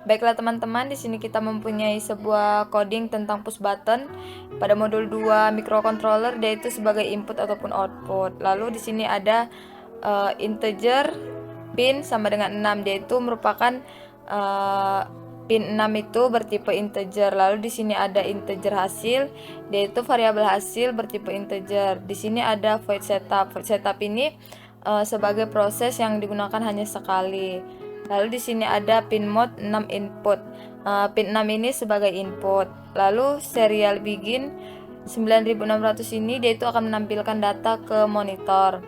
Baiklah teman-teman, di sini kita mempunyai sebuah coding tentang push button pada modul 2 microcontroller, yaitu sebagai input ataupun output. Lalu di sini ada integer pin sama dengan 6, yaitu merupakan pin 6 itu bertipe integer. Lalu di sini ada integer hasil, yaitu variabel hasil bertipe integer. Di sini ada void setup. Void setup ini sebagai proses yang digunakan hanya sekali. Lalu di sini ada pin mode 6 input. Pin 6 ini sebagai input. Lalu serial begin 9600 ini dia itu akan menampilkan data ke monitor.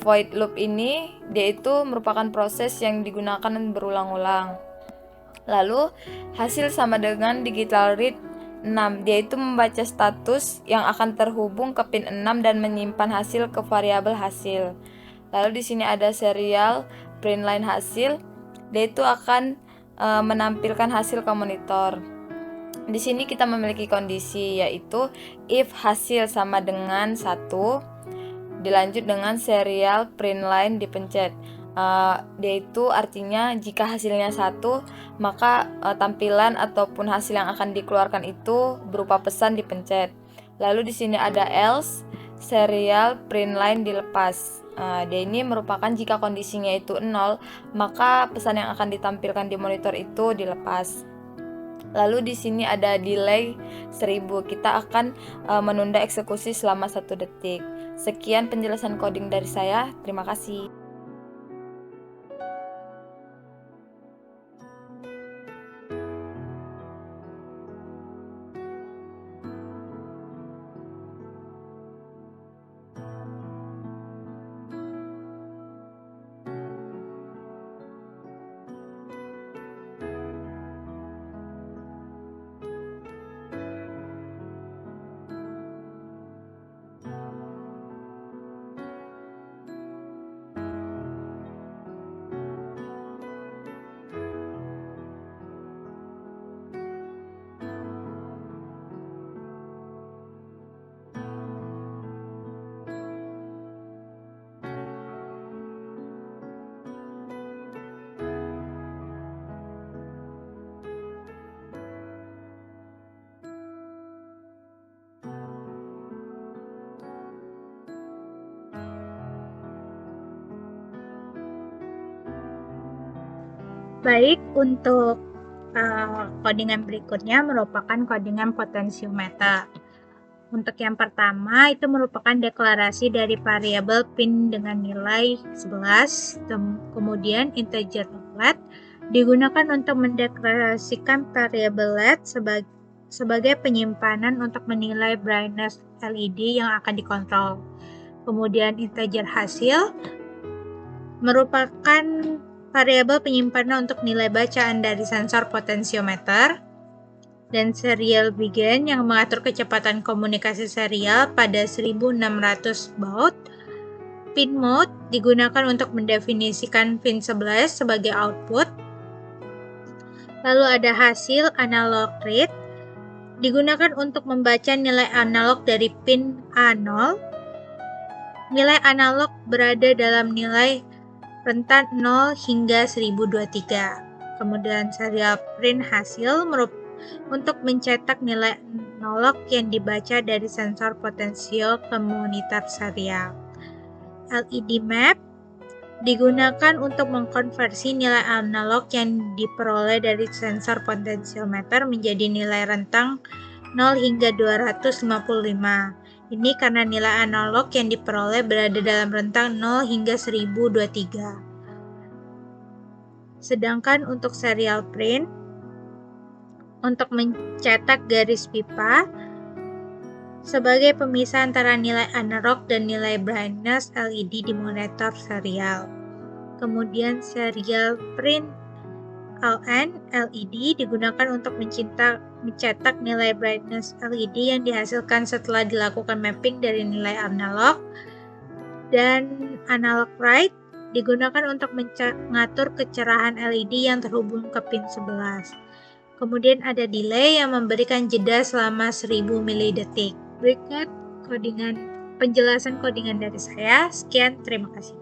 Void loop ini dia itu merupakan proses yang digunakan berulang-ulang. Lalu hasil sama dengan digital read 6, dia itu membaca status yang akan terhubung ke pin 6 dan menyimpan hasil ke variabel hasil. Lalu di sini ada serial print line hasil, dia itu akan menampilkan hasil ke monitor. Di sini kita memiliki kondisi, yaitu if hasil sama dengan 1, dilanjut dengan serial print line dipencet. Dia itu artinya jika hasilnya 1, maka tampilan ataupun hasil yang akan dikeluarkan itu berupa pesan dipencet. Lalu di sini ada else serial print line dilepas. Dia ini merupakan jika kondisinya itu 0, maka pesan yang akan ditampilkan di monitor itu dilepas. Lalu di sini ada delay 1000. Kita akan menunda eksekusi selama 1 detik. Sekian penjelasan coding dari saya. Terima kasih. Baik, untuk codingan berikutnya merupakan codingan potensiometer. Untuk yang pertama itu merupakan deklarasi dari variabel pin dengan nilai 11, kemudian integer LED digunakan untuk mendeklarasikan variabel LED sebagai penyimpanan untuk menilai brightness LED yang akan dikontrol. Kemudian integer hasil merupakan variabel penyimpanan untuk nilai bacaan dari sensor potensiometer, dan serial begin yang mengatur kecepatan komunikasi serial pada 1600 baud. Pin mode digunakan untuk mendefinisikan pin 11 sebagai output. Lalu ada hasil analog read digunakan untuk membaca nilai analog dari pin A0. Nilai analog berada dalam nilai rentan 0 hingga 1023. Kemudian serial print hasil untuk mencetak nilai analog yang dibaca dari sensor potensio ke monitor serial. LED map digunakan untuk mengkonversi nilai analog yang diperoleh dari sensor potensiometer menjadi nilai rentang 0 hingga 255. Ini karena nilai analog yang diperoleh berada dalam rentang 0 hingga 1023. Sedangkan untuk serial print, untuk mencetak garis pipa sebagai pemisah antara nilai analog dan nilai brightness LED di monitor serial. Kemudian serial print LN LED digunakan untuk mencetak nilai brightness LED yang dihasilkan setelah dilakukan mapping dari nilai analog, dan analog write digunakan untuk mengatur kecerahan LED yang terhubung ke pin 11. Kemudian ada delay yang memberikan jeda selama 1000 milidetik. Berikut penjelasan codingan dari saya. Sekian, terima kasih.